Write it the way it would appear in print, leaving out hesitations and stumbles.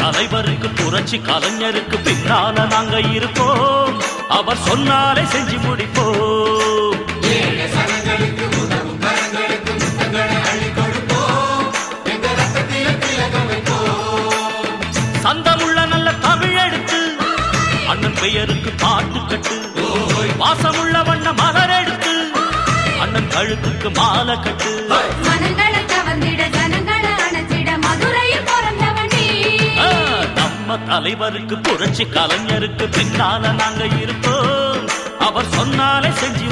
தலைவருக்கு புரட்சி கலைஞருக்கு பின்னால நாங்க இருப்போம். அவர் சொன்னாலே செஞ்சு முடிப்போம். சந்தமுள்ள நல்ல தமிழ் எடுத்து அண்ணன் பெயருக்கு பாட்டு கட்டு. வாசமுள்ள வண்ண மலர் எடுத்து அண்ணன் கழுத்துக்கு மாலை கட்டு. நம்ம தலைவருக்கு புரட்சி கலைஞருக்கு பின்னால நாங்க இருப்போம். அவர் சொன்னாலே செஞ்சு